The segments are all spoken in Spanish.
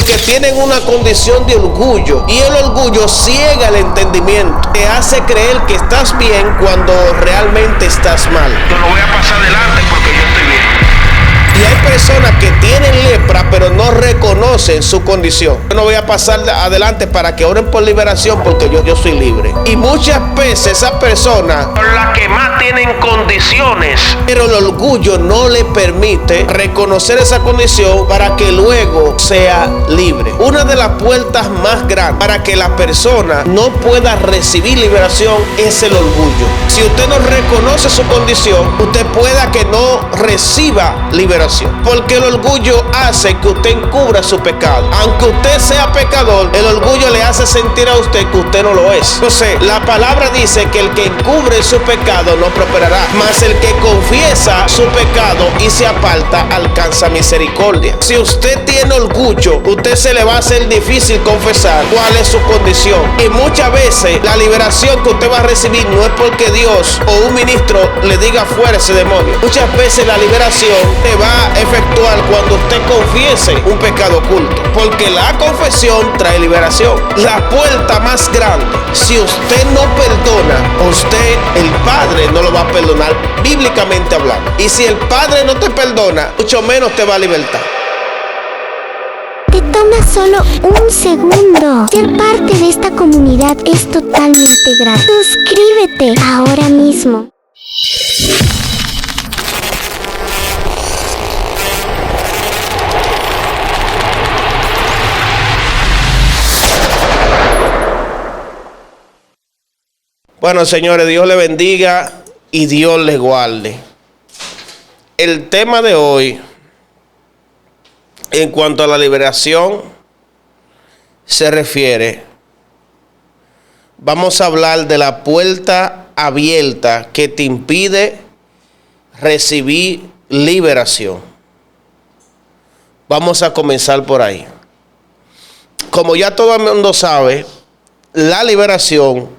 Porque tienen una condición de orgullo. Y el orgullo ciega el entendimiento. Te hace creer que estás bien cuando realmente estás mal. Yo no voy a pasar adelante porque yo estoy bien. Y hay personas que tienen lepra pero no reconocen su condición. Yo no voy a pasar adelante para que oren por liberación porque yo soy libre. Y muchas veces esas personas Son las que más tienen condiciones. pero el orgullo no le permite reconocer esa condición para que luego sea libre. Una de las puertas más grandes para que la persona no pueda recibir liberación es el orgullo. Si usted no reconoce su condición, usted pueda que no reciba liberación. Porque el orgullo hace que usted encubra su pecado. Aunque usted sea pecador, el orgullo le hace sentir a usted que usted no lo es. Entonces, la palabra dice que el que encubre su pecado no prosperará, mas el que confiesa su pecado y se aparta alcanza misericordia. Si usted tiene orgullo, usted se le va a hacer difícil confesar cuál es su condición. Y muchas veces la liberación que usted va a recibir no es porque Dios o un ministro le diga fuera ese demonio. Muchas veces la liberación te va a efectuar cuando usted confiese un pecado oculto, porque la confesión trae liberación. La puerta más grande, si usted no perdona, usted, el Padre, no lo va a perdonar, bíblicamente hablando. Y si el Padre no te perdona, mucho menos te va a libertar. Te toma solo un segundo. Ser parte de esta comunidad es totalmente gratis. Suscríbete ahora mismo. Bueno, señores, Dios le bendiga y Dios le guarde. El tema de hoy, en cuanto a la liberación se refiere, vamos a hablar de la puerta abierta que te impide recibir liberación. Vamos a comenzar por ahí. Como ya todo el mundo sabe, la liberación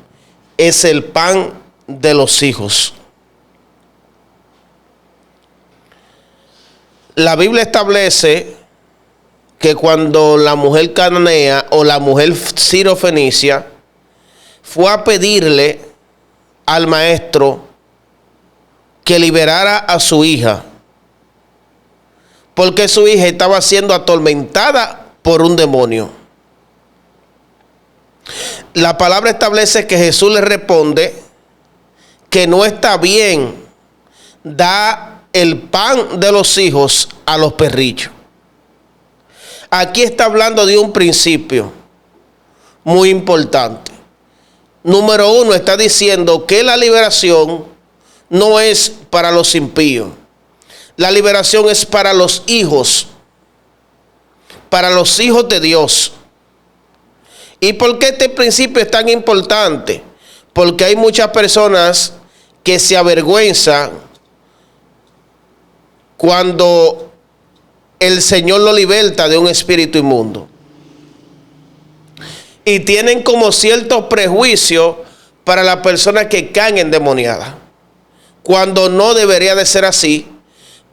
es el pan de los hijos. La Biblia establece que cuando la mujer cananea o la mujer sirofenicia fue a pedirle al maestro que liberara a su hija, porque su hija estaba siendo atormentada por un demonio. La palabra establece que Jesús le responde que no está bien dar el pan de los hijos a los perrillos. Aquí está hablando de un principio muy importante. Número uno, está diciendo que la liberación no es para los impíos. La liberación es para los hijos de Dios. ¿Y por qué este principio es tan importante? Porque hay muchas personas que se avergüenzan cuando el Señor lo liberta de un espíritu inmundo. Y tienen como ciertos prejuicios para las personas que caen endemoniadas. Cuando no debería de ser así.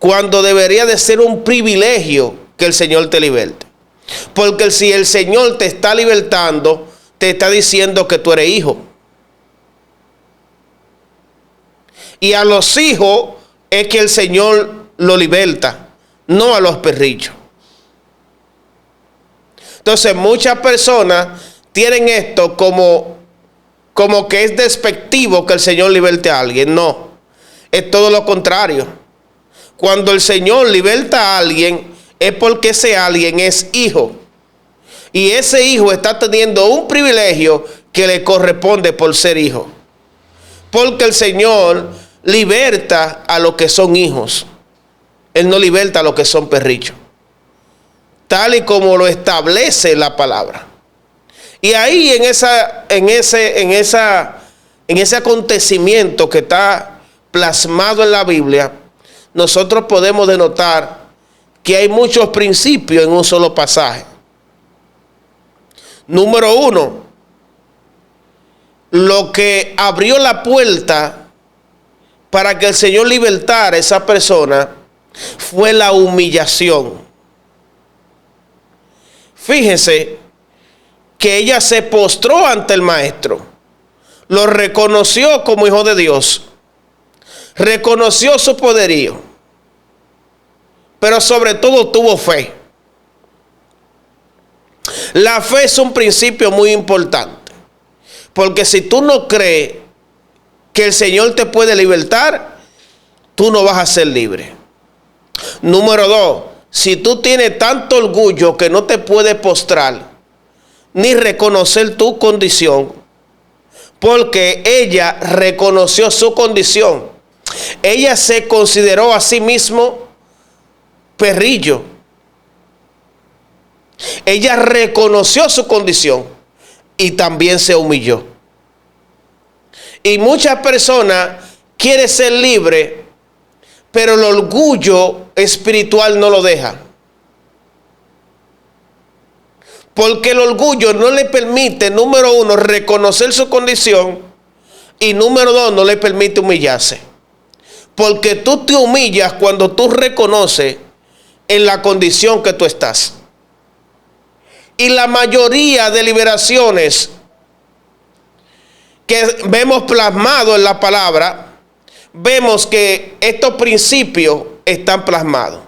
Cuando debería de ser un privilegio que el Señor te liberte. Porque si el Señor te está libertando, te está diciendo que tú eres hijo. Y a los hijos es que el Señor lo liberta, no a los perrillos. Entonces muchas personas tienen esto como que es despectivo que el Señor liberte a alguien. No, es todo lo contrario. Cuando el Señor liberta a alguien, es porque ese alguien es hijo. Y ese hijo está teniendo un privilegio que le corresponde por ser hijo. Porque el Señor liberta a los que son hijos. Él no liberta a los que son perrillos. Tal y como lo establece la palabra. Y ahí en ese acontecimiento que está plasmado en la Biblia, nosotros podemos denotar que hay muchos principios en un solo pasaje. Número uno, lo que abrió la puerta para que el Señor libertara a esa persona fue la humillación. Fíjese que ella se postró ante el maestro, lo reconoció como hijo de Dios, reconoció su poderío, pero sobre todo tuvo fe. La fe es un principio muy importante, porque si tú no crees que el Señor te puede libertar, tú no vas a ser libre. Número 2, si tú tienes tanto orgullo que no te puedes postrar ni reconocer tu condición, porque ella reconoció su condición. Ella se consideró a sí mismo perrillo. Ella reconoció su condición y también se humilló. Y muchas personas quieren ser libres, pero el orgullo espiritual no lo deja. Porque el orgullo no le permite, número 1, reconocer su condición, y número 2, no le permite humillarse. Porque tú te humillas cuando tú reconoces en la condición que tú estás. Y la mayoría de liberaciones que vemos plasmados en la palabra, vemos que estos principios están plasmados.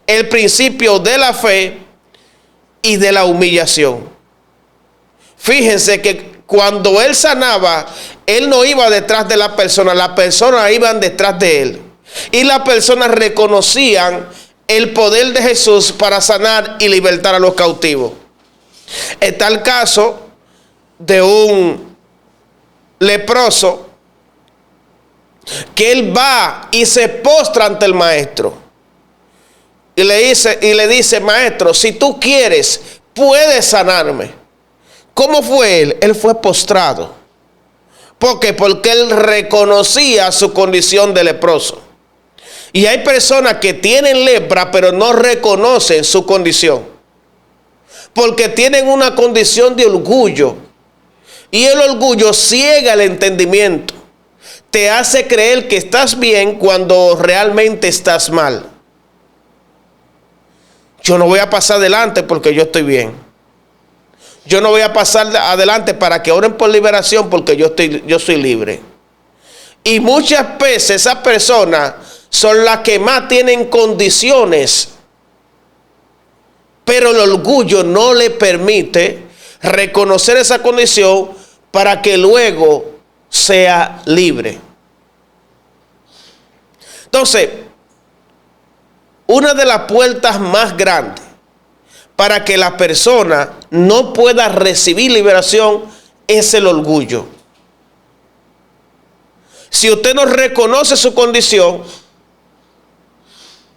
El principio de la fe y de la humillación. Fíjense que cuando él sanaba, él no iba detrás de las personas iban detrás de él. Y las personas reconocían el poder de Jesús para sanar y libertar a los cautivos. Está el caso de un leproso que él va y se postra ante el maestro y le dice, maestro, si tú quieres, puedes sanarme. ¿Cómo fue él? Él fue postrado. ¿Por qué? Porque él reconocía su condición de leproso. Y hay personas que tienen lepra, pero no reconocen su condición, porque tienen una condición de orgullo. Y el orgullo ciega el entendimiento. Te hace creer que estás bien cuando realmente estás mal. Yo no voy a pasar adelante porque yo estoy bien. Yo no voy a pasar adelante para que oren por liberación porque yo soy libre. Y muchas veces esas personas son las que más tienen condiciones, pero el orgullo no le permite reconocer esa condición para que luego sea libre. Entonces, una de las puertas más grandes para que la persona no pueda recibir liberación es el orgullo. Si usted no reconoce su condición,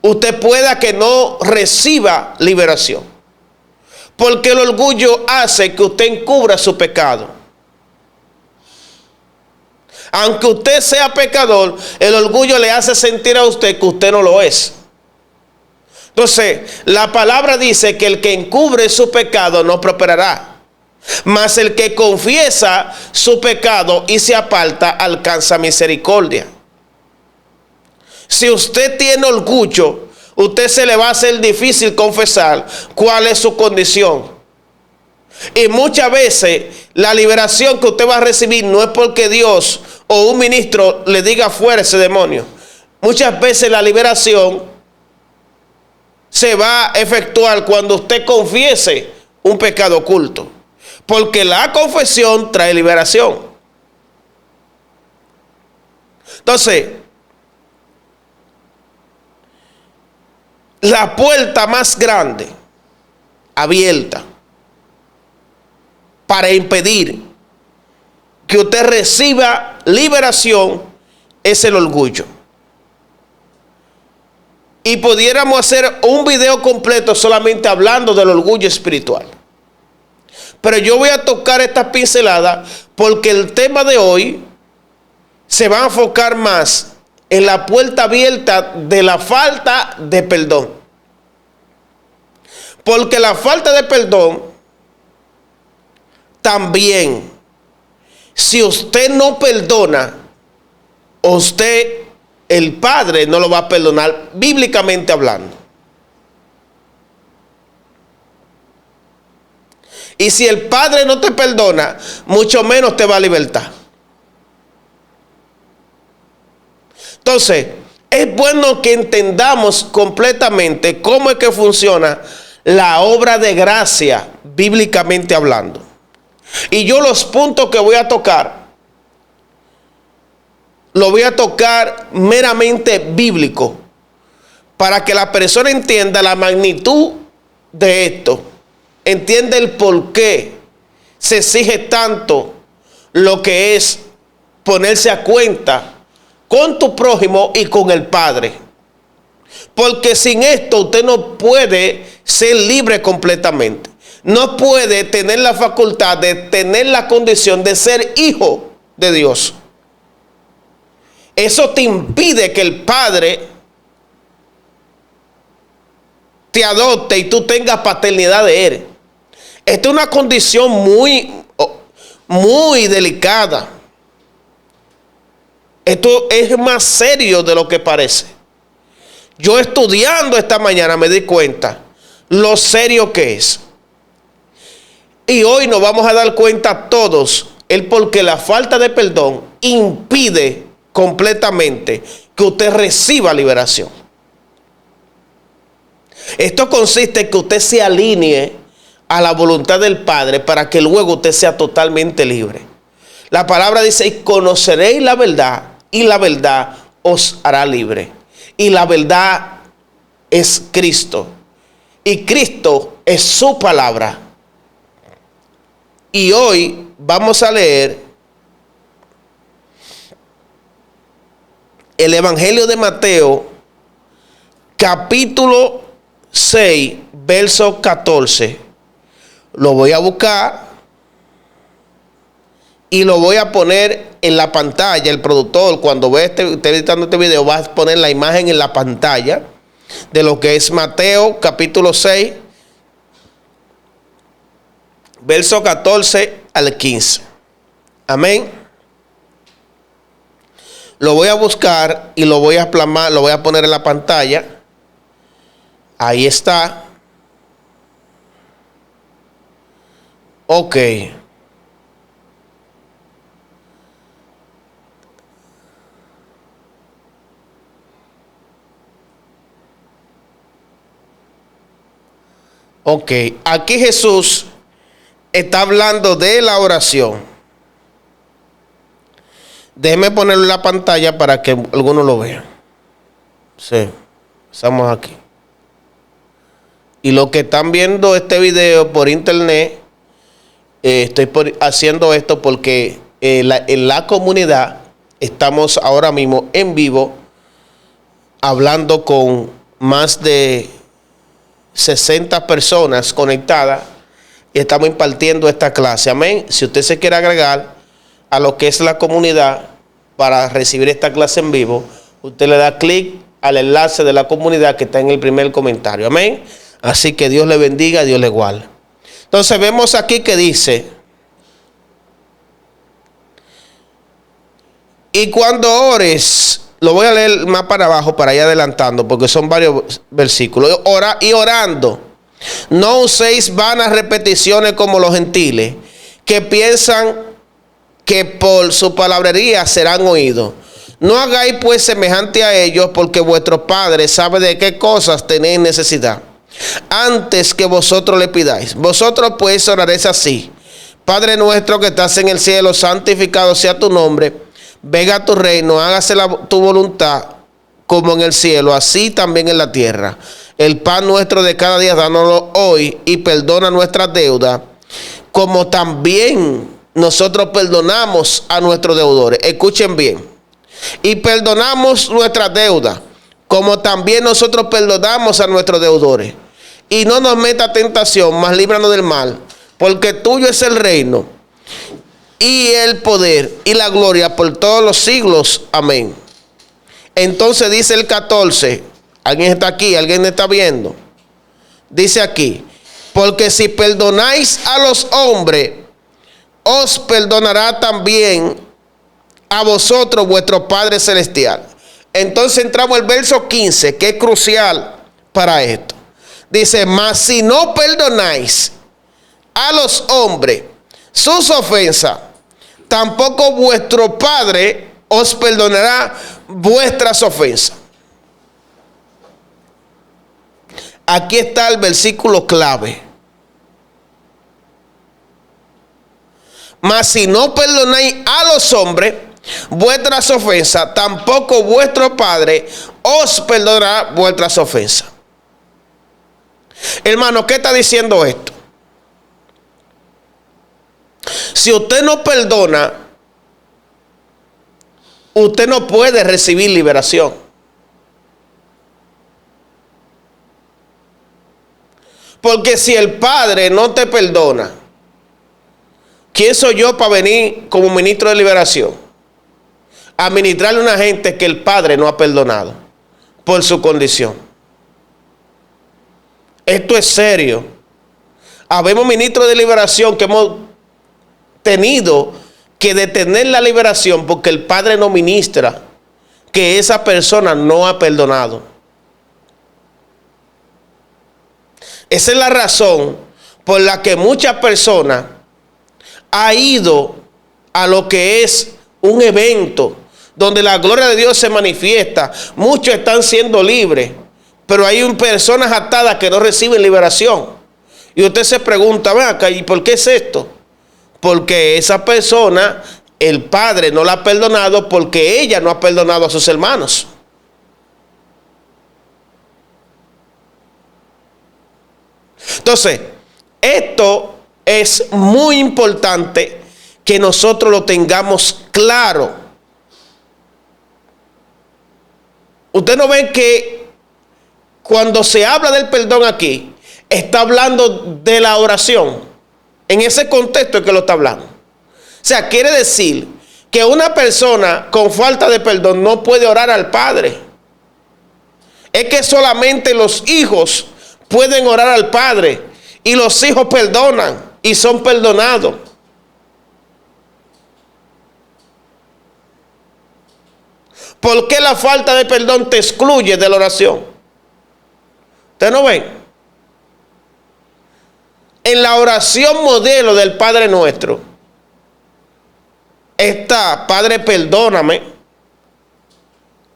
usted pueda que no reciba liberación. Porque el orgullo hace que usted encubra su pecado. Aunque usted sea pecador, el orgullo le hace sentir a usted que usted no lo es. Entonces, la palabra dice que el que encubre su pecado no prosperará, mas el que confiesa su pecado y se aparta alcanza misericordia. Si usted tiene orgullo, usted se le va a hacer difícil confesar cuál es su condición. Y muchas veces la liberación que usted va a recibir no es porque Dios o un ministro le diga fuera ese demonio. Muchas veces la liberación se va a efectuar cuando usted confiese un pecado oculto. Porque la confesión trae liberación. Entonces, la puerta más grande abierta para impedir que usted reciba liberación es el orgullo. Y pudiéramos hacer un video completo solamente hablando del orgullo espiritual. Pero yo voy a tocar esta pincelada porque el tema de hoy se va a enfocar más en la puerta abierta de la falta de perdón. Porque la falta de perdón también, si usted no perdona, usted, el Padre no lo va a perdonar, bíblicamente hablando. Y si el Padre no te perdona, mucho menos te va a libertar. Entonces, es bueno que entendamos completamente cómo es que funciona la obra de gracia, bíblicamente hablando. Y yo los puntos que voy a tocar, lo voy a tocar meramente bíblico, para que la persona entienda la magnitud de esto, entienda el por qué se exige tanto lo que es ponerse a cuenta con tu prójimo y con el Padre. Porque sin esto usted no puede ser libre completamente. No puede tener la facultad de tener la condición de ser hijo de Dios. Eso te impide que el Padre te adopte y tú tengas paternidad de Él. Esta es una condición muy delicada. Esto es más serio de lo que parece. Yo estudiando esta mañana me di cuenta lo serio que es. Y hoy nos vamos a dar cuenta todos el por qué la falta de perdón impide completamente que usted reciba liberación. Esto consiste en que usted se alinee a la voluntad del Padre para que luego usted sea totalmente libre. La palabra dice: y conoceréis la verdad, y la verdad os hará libre. Y la verdad es Cristo. Y Cristo es su palabra. Y hoy vamos a leer el Evangelio de Mateo, capítulo 6, verso 14. Lo voy a buscar y lo voy a poner en la pantalla. El productor, cuando ve esté editando este video, va a poner la imagen en la pantalla de lo que es Mateo capítulo 6, verso 14 al 15. Amén. Lo voy a buscar y lo voy a plasmar, lo voy a poner en la pantalla. Ahí está. Ok. Ok. Aquí Jesús está hablando de la oración. Déjeme ponerlo en la pantalla para que algunos lo vean. Sí, estamos aquí. Y los que están viendo este video por internet, estoy haciendo esto porque en la comunidad estamos ahora mismo en vivo hablando con más de 60 personas conectadas y estamos impartiendo esta clase. Amén. Si usted se quiere agregar a lo que es la comunidad para recibir esta clase en vivo, usted le da clic al enlace de la comunidad que está en el primer comentario. Amén. Así que Dios le bendiga, Dios le guarde. Entonces vemos aquí que dice: y cuando ores, lo voy a leer más para abajo para ir adelantando porque son varios versículos. Y orando, no uséis vanas repeticiones como los gentiles, que piensan que por su palabrería serán oídos. No hagáis pues semejante a ellos, porque vuestro Padre sabe de qué cosas tenéis necesidad, antes que vosotros le pidáis. Vosotros pues oraréis así: Padre nuestro que estás en el cielo, santificado sea tu nombre. Venga tu reino, hágase tu voluntad como en el cielo, así también en la tierra. El pan nuestro de cada día, dánoslo hoy, y perdona nuestras deudas, como también nosotros perdonamos a nuestros deudores. Escuchen bien. Y perdonamos nuestras deudas, como también nosotros perdonamos a nuestros deudores. Y no nos meta a tentación, mas líbranos del mal, porque tuyo es el reino, y el poder, y la gloria por todos los siglos. Amén. Entonces dice el 14. ¿Alguien está aquí? ¿Alguien está viendo? Dice aquí: porque si perdonáis a los hombres, os perdonará también a vosotros vuestro Padre Celestial. Entonces entramos al verso 15, que es crucial para esto. Dice: mas si no perdonáis a los hombres sus ofensas, tampoco vuestro Padre os perdonará vuestras ofensas. Aquí está el versículo clave. Mas si no perdonáis a los hombres vuestras ofensas, tampoco vuestro Padre os perdonará vuestras ofensas. Hermano, ¿qué está diciendo esto? Si usted no perdona, usted no puede recibir liberación. Porque si el Padre no te perdona, ¿quién soy yo para venir como ministro de liberación? A ministrarle a una gente que el Padre no ha perdonado por su condición. Esto es serio. Habemos ministros de liberación que hemos tenido que detener la liberación porque el Padre no ministra, que esa persona no ha perdonado. Esa es la razón por la que muchas personas han ido a lo que es un evento donde la gloria de Dios se manifiesta. Muchos están siendo libres, pero hay personas atadas que no reciben liberación. Y usted se pregunta, ven acá, ¿y por qué es esto? Porque esa persona, el Padre no la ha perdonado porque ella no ha perdonado a sus hermanos. Entonces, esto es muy importante que nosotros lo tengamos claro. Usted no ve que cuando se habla del perdón aquí, está hablando de la oración. En ese contexto es que lo está hablando. O sea, quiere decir que una persona con falta de perdón no puede orar al Padre. Es que solamente los hijos pueden orar al Padre. Y los hijos perdonan y son perdonados. ¿Por qué la falta de perdón te excluye de la oración? ¿Ustedes no ven? En la oración modelo del Padre Nuestro está: Padre, perdóname,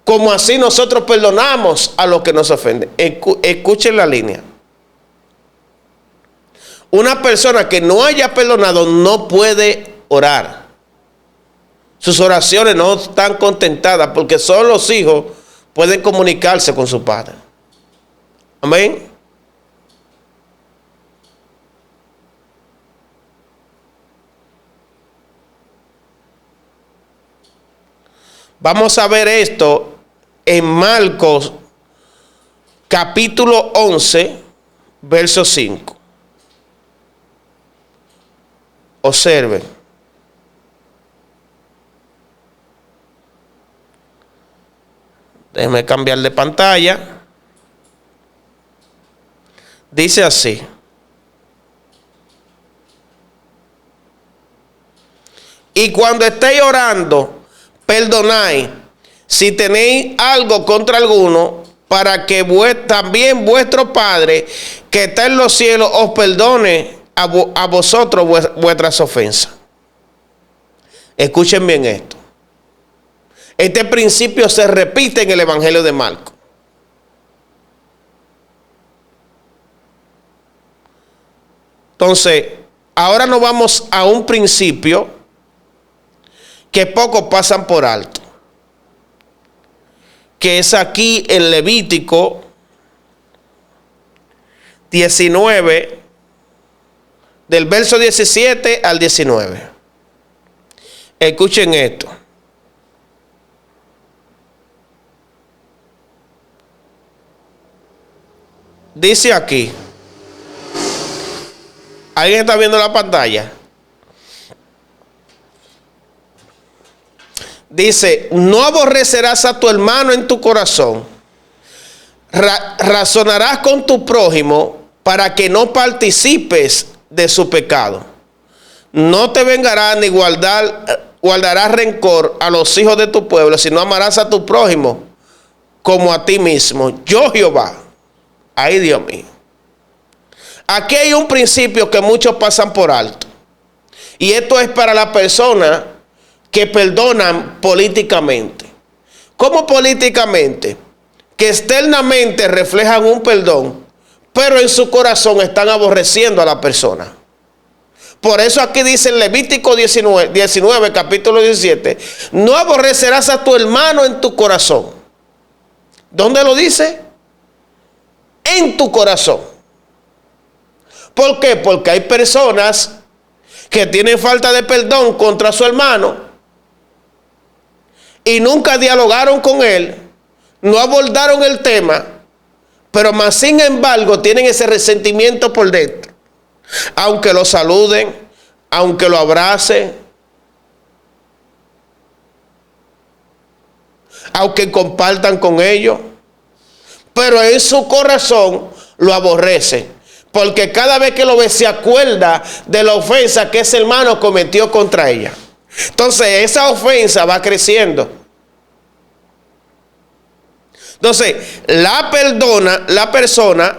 como así nosotros perdonamos a los que nos ofenden. Escuchen la línea. Una persona que no haya perdonado no puede orar. Sus oraciones no están contentadas porque solo los hijos pueden comunicarse con su padre. Amén. Vamos a ver esto en Marcos capítulo 11, verso 5. Observen. Déjenme cambiar de pantalla. Dice así: y cuando estéis orando, perdonáis si tenéis algo contra alguno, para que también vuestro Padre que está en los cielos os perdone a vosotros vuestras ofensas. Escuchen bien esto. Este principio se repite en el Evangelio de Marcos. Entonces, ahora nos vamos a un principio que pocos pasan por alto, que es aquí en Levítico 19, del verso 17 al 19. Escuchen esto. Dice aquí, ¿alguien está viendo la pantalla? Dice: no aborrecerás a tu hermano en tu corazón, razonarás con tu prójimo para que no participes de su pecado. No te vengarás ni guardarás rencor a los hijos de tu pueblo, sino amarás a tu prójimo como a ti mismo. Yo, Jehová. Ay, Dios mío. Aquí hay un principio que muchos pasan por alto. Y esto es para las personas que perdonan políticamente. ¿Cómo políticamente? Que externamente reflejan un perdón, pero en su corazón están aborreciendo a la persona. Por eso aquí dice en Levítico 19, capítulo 17, no aborrecerás a tu hermano en tu corazón. ¿Dónde lo dice? En tu corazón. ¿Por qué? Porque hay personas que tienen falta de perdón contra su hermano y nunca dialogaron con él, no abordaron el tema, pero más sin embargo tienen ese resentimiento por dentro. Aunque lo saluden, aunque lo abracen, aunque compartan con ellos, pero en su corazón lo aborrecen. Porque cada vez que lo ve se acuerda de la ofensa que ese hermano cometió contra ella. Entonces esa ofensa va creciendo. Entonces la persona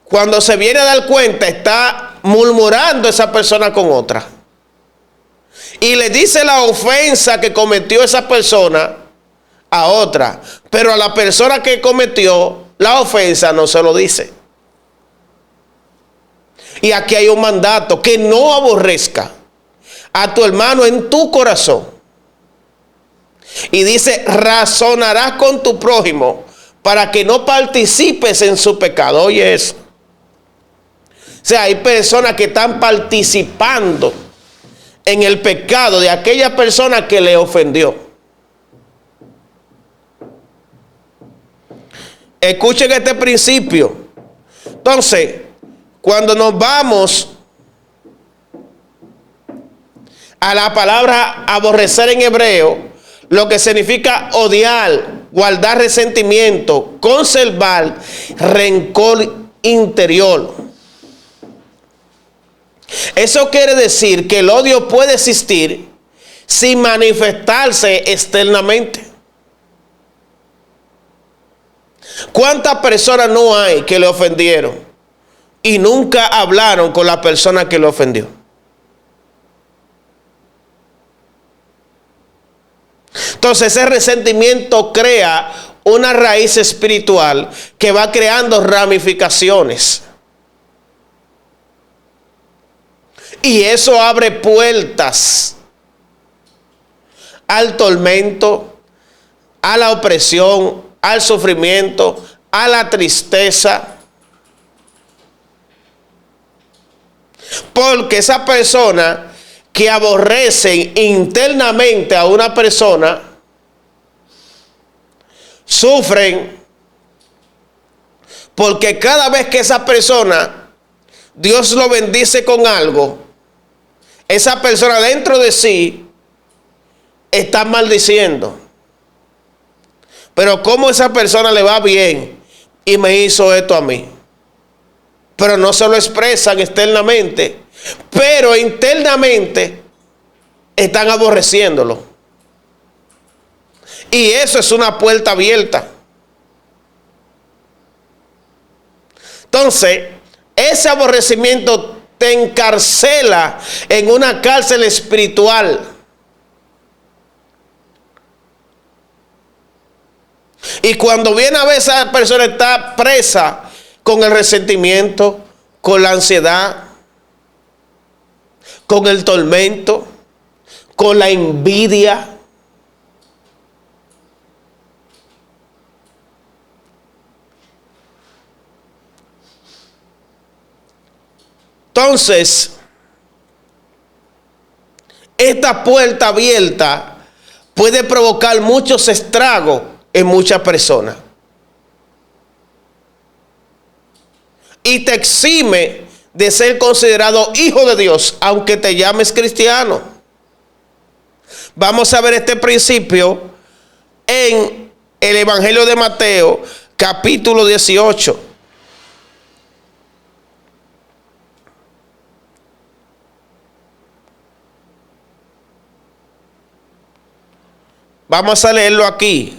cuando se viene a dar cuenta está murmurando esa persona con otra. Y le dice la ofensa que cometió esa persona a otra, pero a la persona que cometió la ofensa no se lo dice. Y aquí hay un mandato: que no aborrezca a tu hermano en tu corazón. Y dice: razonarás con tu prójimo para que no participes en su pecado. Oye eso. O sea, hay personas que están participando en el pecado de aquella persona que le ofendió. Escuchen este principio. Entonces, cuando nos vamos a la palabra aborrecer en hebreo, lo que significa odiar, guardar resentimiento, conservar rencor interior. Eso quiere decir que el odio puede existir sin manifestarse externamente. ¿Cuántas personas no hay que le ofendieron y nunca hablaron con la persona que le ofendió? Entonces ese resentimiento crea una raíz espiritual que va creando ramificaciones. Y eso abre puertas al tormento, a la opresión, al sufrimiento, a la tristeza. Porque esa persona que aborrece internamente a una persona, sufren, porque cada vez que esa persona, Dios lo bendice con algo, esa persona dentro de sí está maldiciendo. Pero cómo esa persona le va bien y me hizo esto a mí. Pero no se lo expresan externamente, pero internamente están aborreciéndolo. Y eso es una puerta abierta. Entonces, ese aborrecimiento te encarcela en una cárcel espiritual. Y cuando viene a ver, esa persona está presa con el resentimiento, con la ansiedad, con el tormento, con la envidia. Entonces, esta puerta abierta puede provocar muchos estragos en muchas personas. Y te exime de ser considerado hijo de Dios, aunque te llames cristiano. Vamos a ver este principio en el Evangelio de Mateo, capítulo 18. Vamos a leerlo aquí.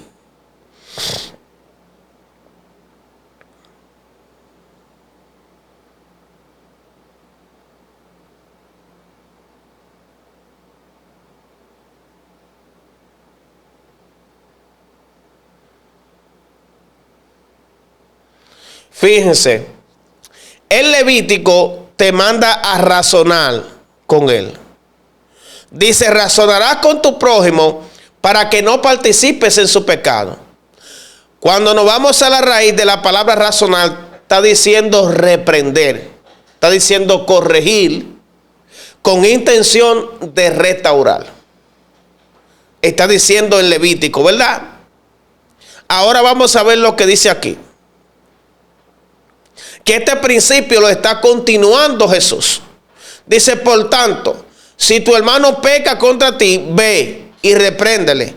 Fíjense, el Levítico te manda a razonar con él. Dice, razonarás con tu prójimo para que no participes en su pecado. Cuando nos vamos a la raíz de la palabra razonar, está diciendo reprender, está diciendo corregir con intención de restaurar. Está diciendo el Levítico, ¿verdad? Ahora vamos a ver lo que dice aquí. Que este principio lo está continuando Jesús. Dice, por tanto, si tu hermano peca contra ti, ve y repréndele,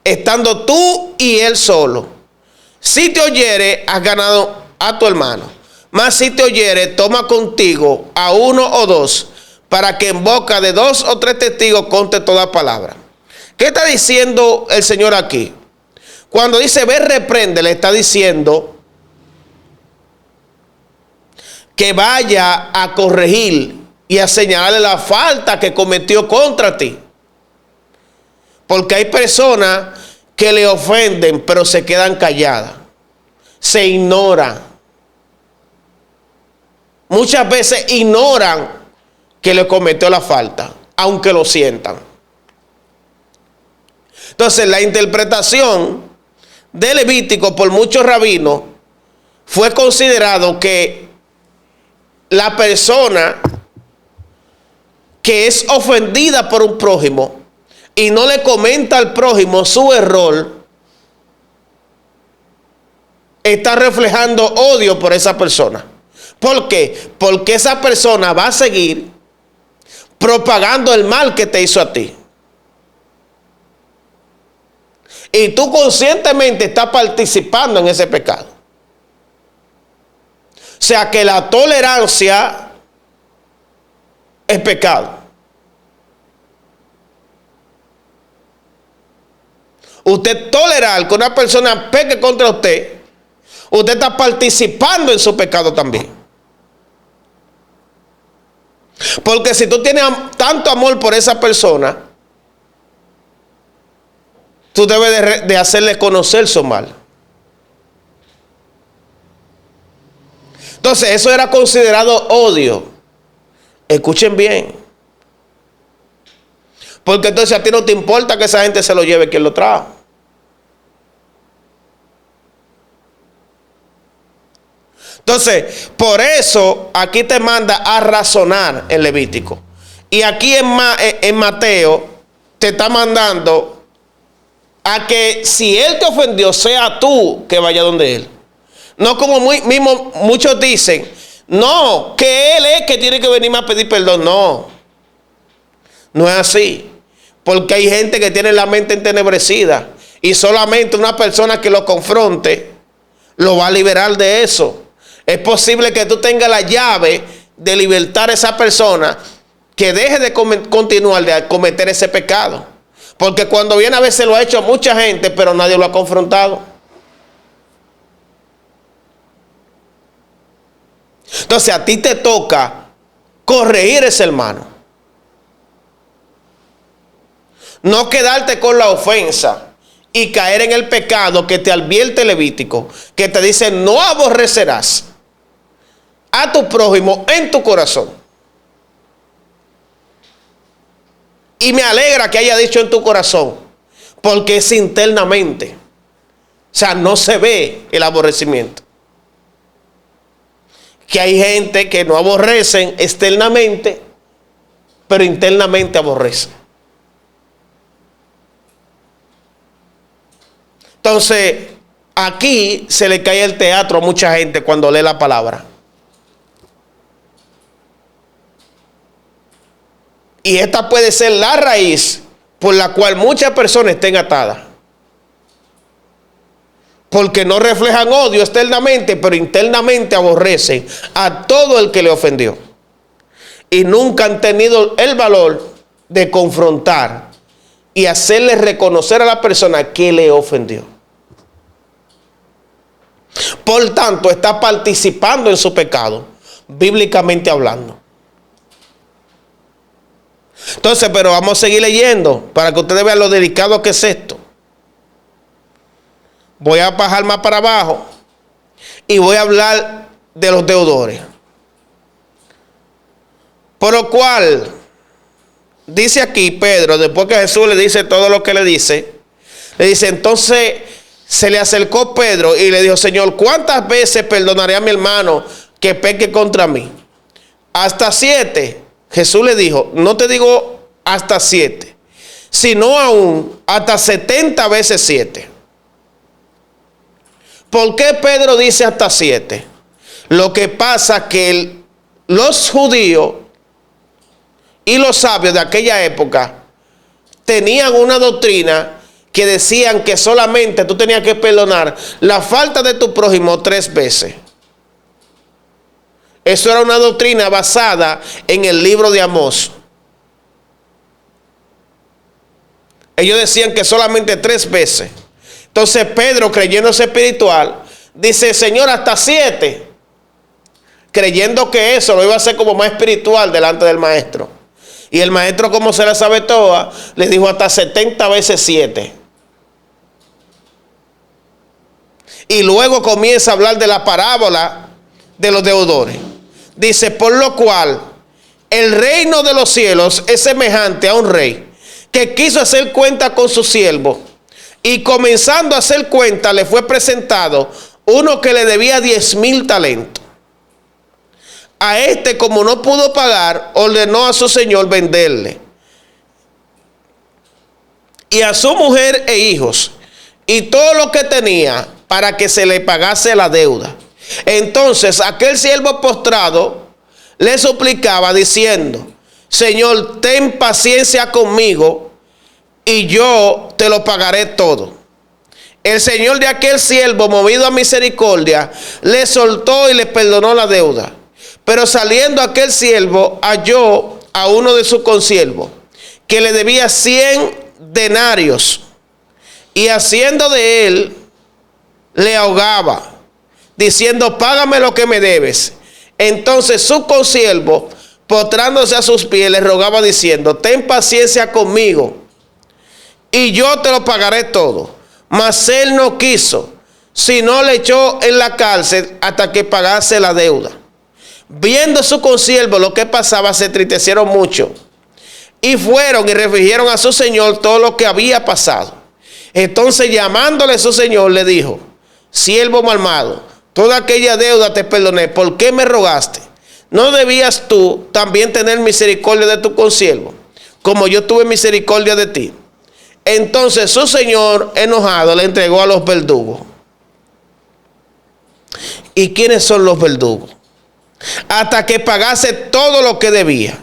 estando tú y él solo. Si te oyere, has ganado a tu hermano. Mas si te oyere, toma contigo a uno o dos, para que en boca de 2 o 3 testigos conte toda palabra. ¿Qué está diciendo el Señor aquí? Cuando dice ve, repréndele, está diciendo que vaya a corregir y a señalarle la falta que cometió contra ti. Porque hay personas que le ofenden, pero se quedan calladas. Se ignoran. Muchas veces ignoran que le cometió la falta, aunque lo sientan. Entonces, la interpretación de Levítico por muchos rabinos fue considerado que la persona que es ofendida por un prójimo y no le comenta al prójimo su error, está reflejando odio por esa persona. ¿Por qué? Porque esa persona va a seguir propagando el mal que te hizo a ti. Y tú conscientemente estás participando en ese pecado. O sea que la tolerancia es pecado. Usted tolerar que una persona peque contra usted, usted está participando en su pecado también. Porque si tú tienes tanto amor por esa persona, tú debes de hacerle conocer su mal. Entonces, eso era considerado odio. Escuchen bien. Porque entonces a ti no te importa que esa gente se lo lleve quien lo trajo. Entonces, por eso aquí te manda a razonar el Levítico. Y aquí en Mateo te está mandando a que si él te ofendió, sea tú que vaya donde él. No como muchos dicen, no, que él es que tiene que venirme a pedir perdón. No, no es así. Porque hay gente que tiene la mente entenebrecida y solamente una persona que lo confronte lo va a liberar de eso. Es posible que tú tengas la llave de libertar a esa persona que deje de continuar de cometer ese pecado. Porque cuando viene a veces lo ha hecho mucha gente, pero nadie lo ha confrontado. Entonces a ti te toca corregir a ese hermano. No quedarte con la ofensa y caer en el pecado que te advierte el Levítico, que te dice no aborrecerás a tu prójimo en tu corazón. Y me alegra que haya dicho en tu corazón, porque es internamente. O sea, no se ve el aborrecimiento. Que hay gente que no aborrecen externamente, pero internamente aborrecen. Entonces, aquí se le cae el teatro a mucha gente cuando lee la palabra. Y esta puede ser la raíz por la cual muchas personas estén atadas. Porque no reflejan odio externamente, pero internamente aborrecen a todo el que le ofendió. Y nunca han tenido el valor de confrontar y hacerle reconocer a la persona que le ofendió. Por tanto, está participando en su pecado, bíblicamente hablando. Entonces, pero vamos a seguir leyendo para que ustedes vean lo delicado que es esto. Voy a bajar más para abajo y voy a hablar de los deudores. Por lo cual, dice aquí Pedro, después que Jesús le dice todo lo que le dice, entonces se le acercó Pedro y le dijo: Señor, ¿cuántas veces perdonaré a mi hermano que peque contra mí? Hasta 7. Jesús le dijo: no te digo hasta 7, sino aún hasta 70 veces 7. ¿Por qué Pedro dice hasta 7? Lo que pasa que los judíos y los sabios de aquella época tenían una doctrina que decían que solamente tú tenías que perdonar la falta de tu prójimo 3 veces. Eso era una doctrina basada en el libro de Amós. Ellos decían que solamente 3 veces. Entonces Pedro, creyéndose espiritual, dice: Señor, hasta 7. Creyendo que eso lo iba a hacer como más espiritual delante del maestro. Y el maestro, como se la sabe toda, le dijo hasta 70 veces 7. Y luego comienza a hablar de la parábola de los deudores. Dice: por lo cual el reino de los cielos es semejante a un rey que quiso hacer cuenta con su siervo, y comenzando a hacer cuenta le fue presentado uno que le debía 10,000 talentos. A este, como no pudo pagar, ordenó a su señor venderle, y a su mujer e hijos, y todo lo que tenía, para que se le pagase la deuda. Entonces aquel siervo postrado le suplicaba diciendo: Señor, ten paciencia conmigo y yo te lo pagaré todo. El señor de aquel siervo, movido a misericordia, le soltó y le perdonó la deuda. Pero saliendo aquel siervo, halló a uno de sus consiervos que le debía 100 denarios, y haciendo de él le ahogaba, diciendo: págame lo que me debes. Entonces su consiervo, postrándose a sus pies, le rogaba diciendo: ten paciencia conmigo y yo te lo pagaré todo. Mas él no quiso, sino le echó en la cárcel hasta que pagase la deuda. Viendo su consiervo lo que pasaba, se entristecieron mucho, y fueron y refirieron a su señor todo lo que había pasado. Entonces, llamándole su señor, le dijo: siervo malvado, toda aquella deuda te perdoné. ¿Por qué me rogaste? ¿No debías tú también tener misericordia de tu consiervo, como yo tuve misericordia de ti? Entonces su señor, enojado, le entregó a los verdugos. ¿Y quiénes son los verdugos? Hasta que pagase todo lo que debía.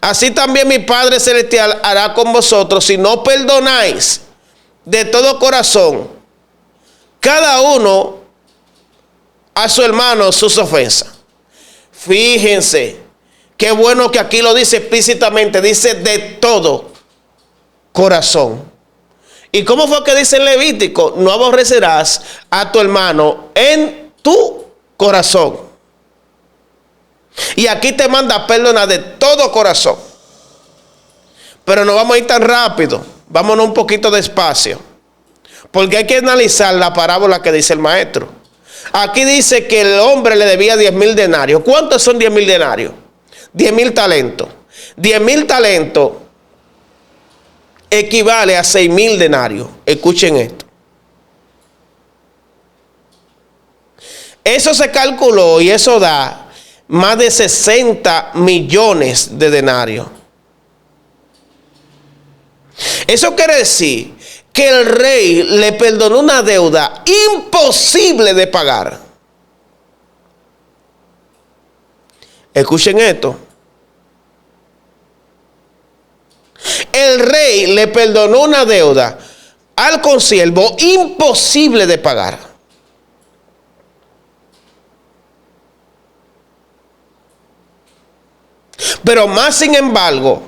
Así también mi Padre Celestial hará con vosotros, si no perdonáis de todo corazón cada uno a su hermano sus ofensas. Fíjense, qué bueno que aquí lo dice explícitamente, dice de todo corazón. ¿Y cómo fue que dice en Levítico? No aborrecerás a tu hermano en tu corazón. Y aquí te manda perdonar de todo corazón. Pero no vamos a ir tan rápido, vámonos un poquito despacio, porque hay que analizar la parábola que dice el maestro. Aquí dice que el hombre le debía 10,000 denarios. ¿Cuántos son 10,000 denarios? 10,000 talentos. 10,000 talentos equivale a 6,000 denarios. Escuchen esto. Eso se calculó y eso da más de 60 millones de denarios. Eso quiere decir que el rey le perdonó una deuda imposible de pagar. Escuchen esto. El rey le perdonó una deuda al consiervo imposible de pagar. Pero más sin embargo,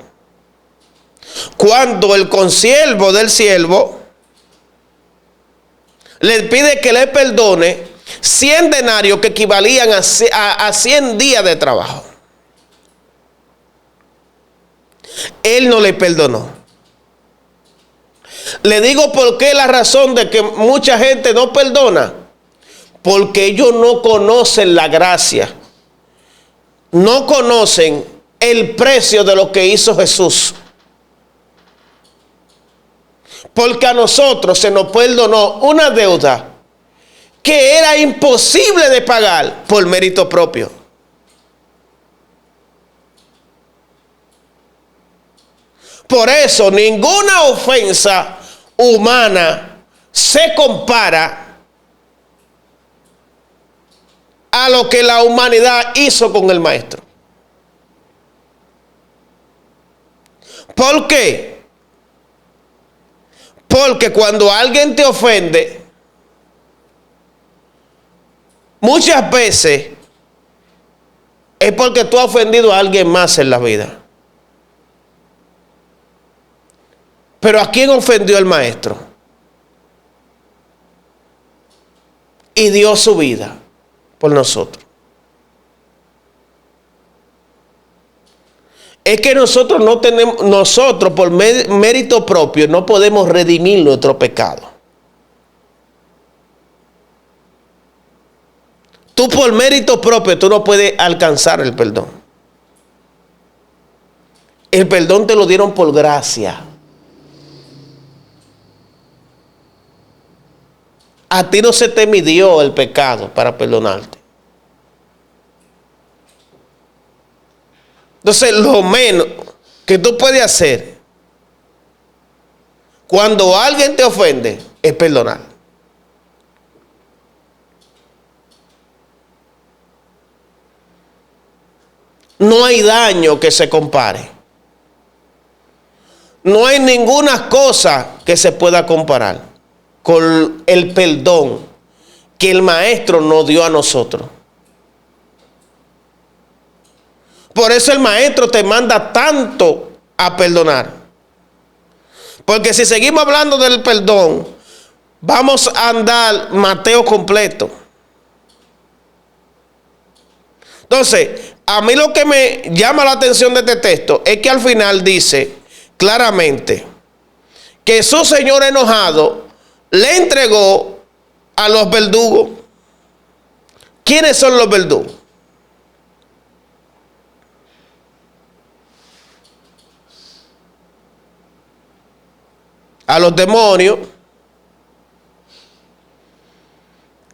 cuando el consiervo del siervo le pide que le perdone 100 denarios que equivalían a 100 días de trabajo, él no le perdonó. Le digo por qué la razón de que mucha gente no perdona. Porque ellos no conocen la gracia. No conocen el precio de lo que hizo Jesús. Porque a nosotros se nos perdonó una deuda que era imposible de pagar por mérito propio. Por eso ninguna ofensa humana se compara a lo que la humanidad hizo con el Maestro. ¿Por qué? Porque cuando alguien te ofende, muchas veces es porque tú has ofendido a alguien más en la vida. Pero ¿a quién ofendió el Maestro? Y dio su vida por nosotros. Es que nosotros no tenemos, nosotros por mérito propio no podemos redimir nuestro pecado. Tú por mérito propio, tú no puedes alcanzar el perdón. El perdón te lo dieron por gracia. A ti no se te midió el pecado para perdonarte. Entonces, lo menos que tú puedes hacer cuando alguien te ofende es perdonar. No hay daño que se compare. No hay ninguna cosa que se pueda comparar con el perdón que el Maestro nos dio a nosotros. Por eso el Maestro te manda tanto a perdonar. Porque si seguimos hablando del perdón, vamos a andar Mateo completo. Entonces, a mí lo que me llama la atención de este texto es que al final dice claramente que su señor enojado le entregó a los verdugos. ¿Quiénes son los verdugos? A los demonios.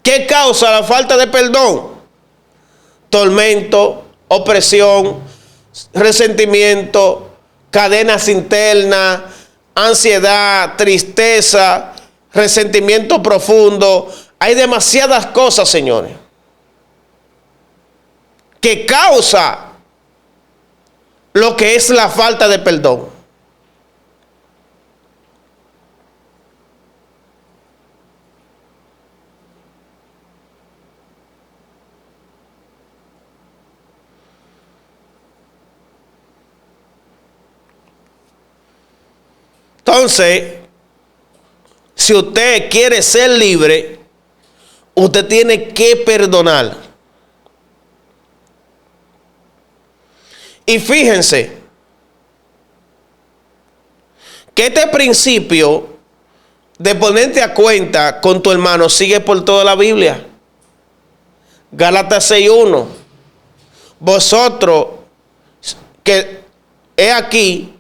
¿Qué causa la falta de perdón? Tormento, opresión, resentimiento, cadenas internas, ansiedad, tristeza, resentimiento profundo. Hay demasiadas cosas, señores, que causa lo que es la falta de perdón. Entonces, si usted quiere ser libre, usted tiene que perdonar. Y fíjense que este principio de ponerte a cuenta con tu hermano sigue por toda la Biblia. Gálatas 6:1. Vosotros que he aquí,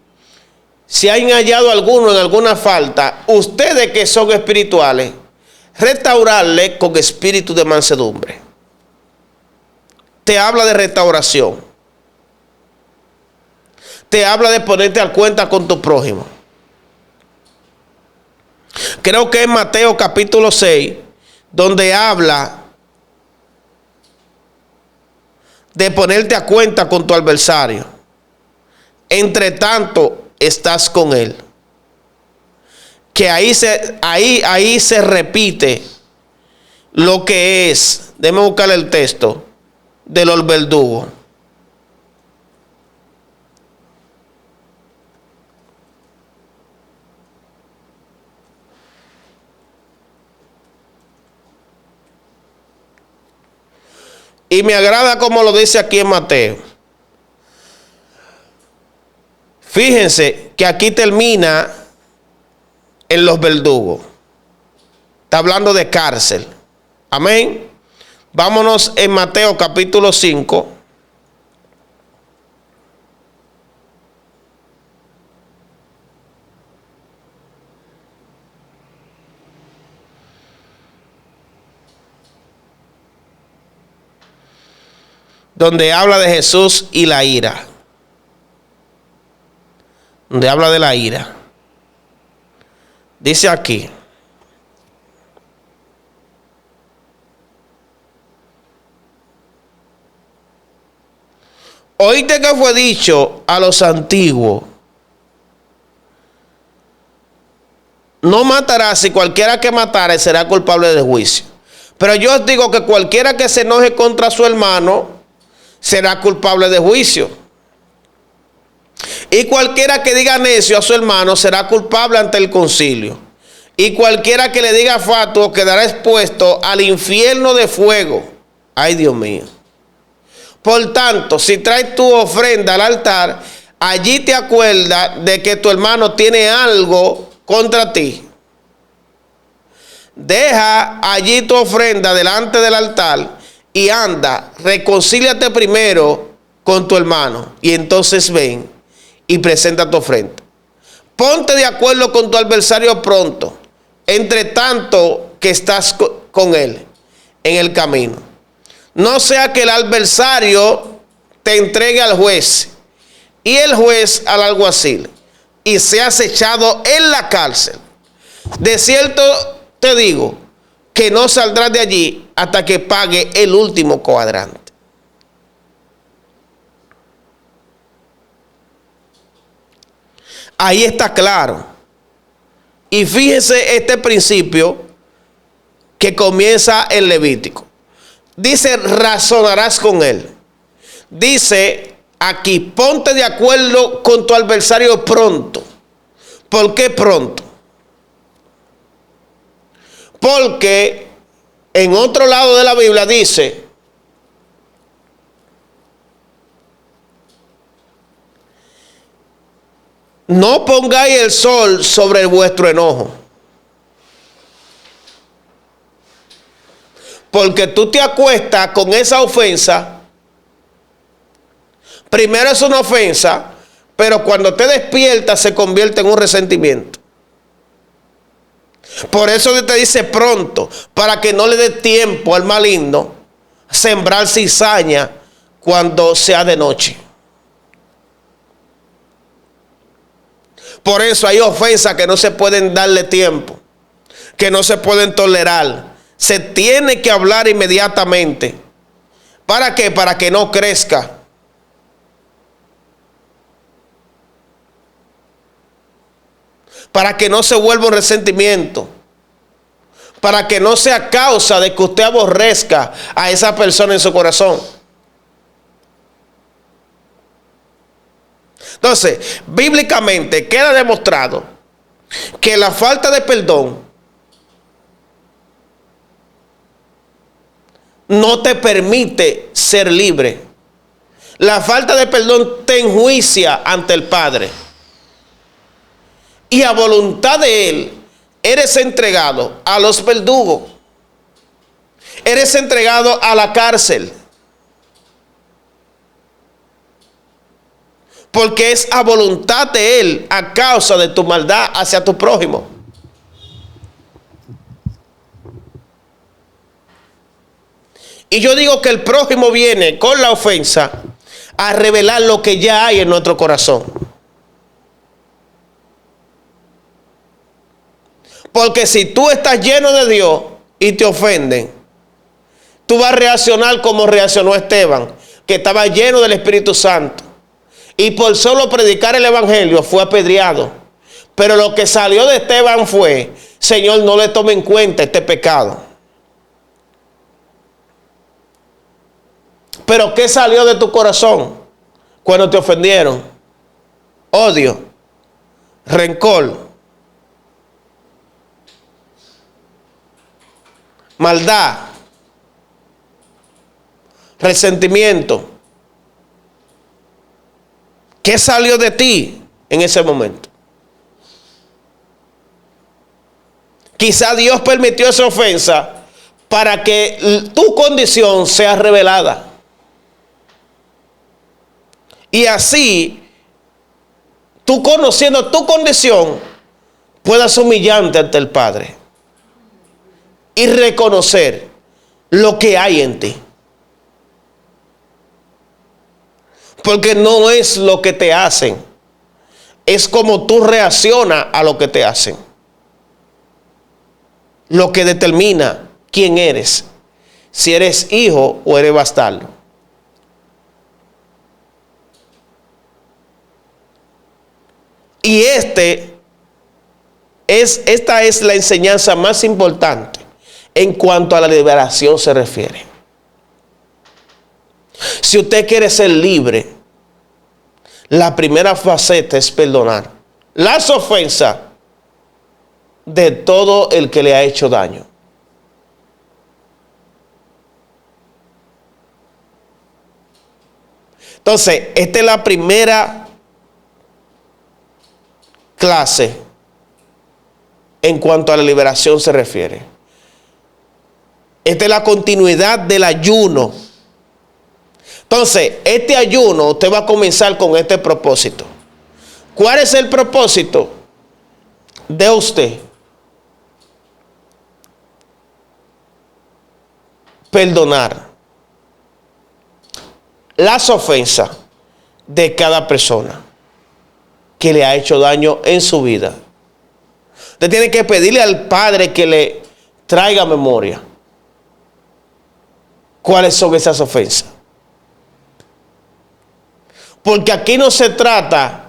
si han hallado alguno en alguna falta, ustedes que son espirituales, restaurarle con espíritu de mansedumbre. Te habla de restauración. Te habla de ponerte a cuenta con tu prójimo. Creo que es Mateo capítulo 6, donde habla de ponerte a cuenta con tu adversario. Entre tanto, estás con él. Que ahí se repite lo que es, déjame buscar el texto, de los verdugos. Y me agrada como lo dice aquí en Mateo. Fíjense que aquí termina en los verdugos. Está hablando de cárcel. Amén. Vámonos en Mateo capítulo 5. Donde habla de Jesús y la ira. Donde habla de la ira. Dice aquí. Oíste que fue dicho a los antiguos: no matarás, y cualquiera que matare será culpable de juicio. Pero yo os digo que cualquiera que se enoje contra su hermano será culpable de juicio. Y cualquiera que diga necio a su hermano será culpable ante el concilio. Y cualquiera que le diga fatuo quedará expuesto al infierno de fuego. Ay, Dios mío. Por tanto, si traes tu ofrenda al altar, allí te acuerdas de que tu hermano tiene algo contra ti. Deja allí tu ofrenda delante del altar y anda, reconcíliate primero con tu hermano, y entonces ven y presenta tu ofrenda. Ponte de acuerdo con tu adversario pronto, entre tanto que estás con él en el camino. No sea que el adversario te entregue al juez y el juez al alguacil, y seas echado en la cárcel. De cierto te digo que no saldrás de allí hasta que pague el último cuadrante. Ahí está claro. Y fíjense este principio que comienza en Levítico. Dice, razonarás con él. Dice aquí, ponte de acuerdo con tu adversario pronto. ¿Por qué pronto? Porque en otro lado de la Biblia dice: no pongáis el sol sobre vuestro enojo. Porque tú te acuestas con esa ofensa. Primero es una ofensa, pero cuando te despiertas se convierte en un resentimiento. Por eso te dice pronto, para que no le dé tiempo al maligno sembrar cizaña cuando sea de noche. Por eso hay ofensas que no se pueden darle tiempo, que no se pueden tolerar. Se tiene que hablar inmediatamente. ¿Para qué? Para que no crezca. Para que no se vuelva un resentimiento. Para que no sea causa de que usted aborrezca a esa persona en su corazón. Entonces, bíblicamente queda demostrado que la falta de perdón no te permite ser libre. La falta de perdón te enjuicia ante el Padre. Y a voluntad de Él eres entregado a los verdugos. Eres entregado a la cárcel. Porque es a voluntad de Él, a causa de tu maldad hacia tu prójimo. Y yo digo que el prójimo viene con la ofensa a revelar lo que ya hay en nuestro corazón. Porque si tú estás lleno de Dios y te ofenden, tú vas a reaccionar como reaccionó Esteban, que estaba lleno del Espíritu Santo. Y por solo predicar el evangelio fue apedreado. Pero lo que salió de Esteban fue: Señor, no le tome en cuenta este pecado. Pero ¿qué salió de tu corazón cuando te ofendieron? Odio, rencor, maldad, resentimiento. ¿Qué salió de ti en ese momento? Quizá Dios permitió esa ofensa para que tu condición sea revelada. Y así, tú conociendo tu condición, puedas humillarte ante el Padre y reconocer lo que hay en ti. Porque no es lo que te hacen, es como tú reaccionas a lo que te hacen, lo que determina quién eres, si eres hijo o eres bastardo. Y esta es la enseñanza más importante en cuanto a la liberación se refiere. Si usted quiere ser libre, la primera faceta es perdonar las ofensas de todo el que le ha hecho daño. Entonces, esta es la primera clase en cuanto a la liberación se refiere. Esta es la continuidad del ayuno. Entonces, este ayuno usted va a comenzar con este propósito. ¿Cuál es el propósito de usted? Perdonar las ofensas de cada persona que le ha hecho daño en su vida. Usted tiene que pedirle al Padre que le traiga memoria cuáles son esas ofensas. Porque aquí no se trata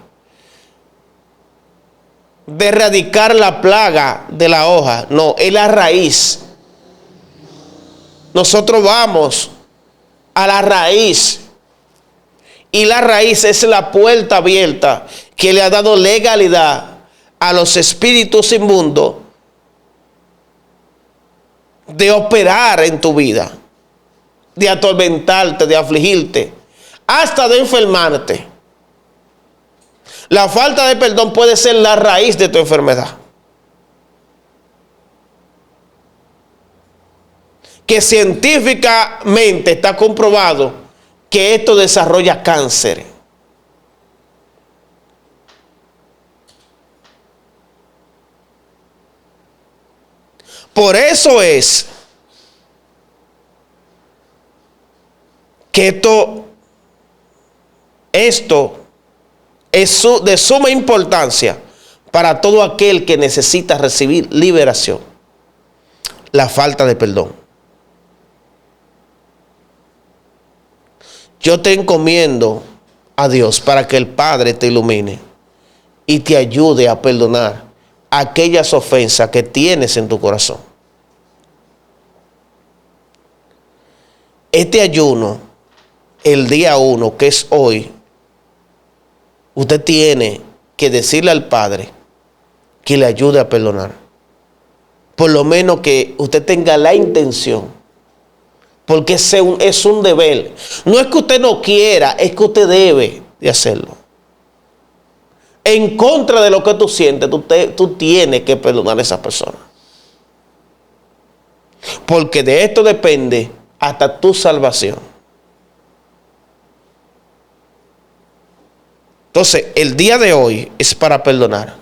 de erradicar la plaga de la hoja, no, es la raíz. Nosotros vamos a la raíz. Y la raíz es la puerta abierta que le ha dado legalidad a los espíritus inmundos de operar en tu vida, de atormentarte, de afligirte, hasta de enfermarte. La falta de perdón puede ser la raíz de tu enfermedad, que científicamente está comprobado que esto desarrolla cáncer. Por eso es que esto es de suma importancia para todo aquel que necesita recibir liberación. La falta de perdón. Yo te encomiendo a Dios para que el Padre te ilumine y te ayude a perdonar aquellas ofensas que tienes en tu corazón. Este ayuno, el día 1, que es hoy, usted tiene que decirle al Padre que le ayude a perdonar. Por lo menos que usted tenga la intención. Porque es un deber. No es que usted no quiera, es que usted debe de hacerlo. En contra de lo que tú sientes, tú tienes que perdonar a esa persona. Porque de esto depende hasta tu salvación. Entonces, el día de hoy es para perdonar.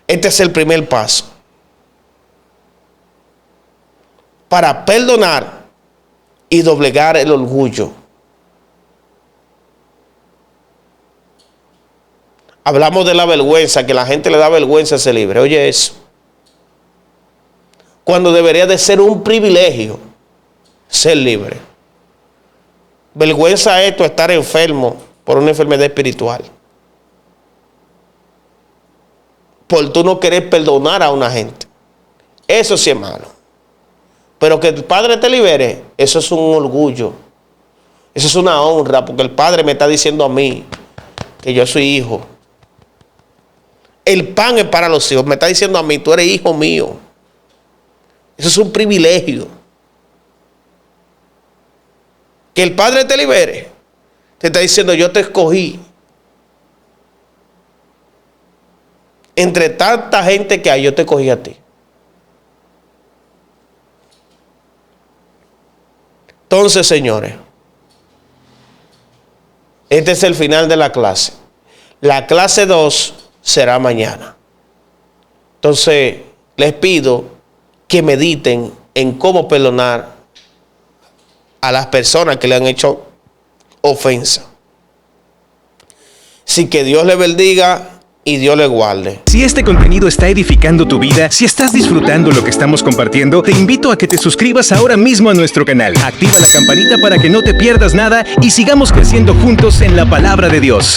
Este es el primer paso. Para perdonar y doblegar el orgullo. Hablamos de la vergüenza, que la gente le da vergüenza ser libre. Oye eso. Cuando debería de ser un privilegio ser libre. Vergüenza es esto, estar enfermo por una enfermedad espiritual. Por tú no querer perdonar a una gente. Eso sí es malo. Pero que el Padre te libere, eso es un orgullo. Eso es una honra, porque el Padre me está diciendo a mí que yo soy hijo. El pan es para los hijos. Me está diciendo a mí, tú eres hijo mío. Eso es un privilegio. Que el Padre te libere. Te está diciendo, yo te escogí. Entre tanta gente que hay, yo te escogí a ti. Entonces, señores, este es el final de la clase. La clase 2 será mañana. Entonces, les pido que mediten en cómo perdonar a las personas que le han hecho ofensa. Así que Dios le bendiga y Dios le guarde. Si este contenido está edificando tu vida, si estás disfrutando lo que estamos compartiendo, te invito a que te suscribas ahora mismo a nuestro canal. Activa la campanita para que no te pierdas nada y sigamos creciendo juntos en la palabra de Dios.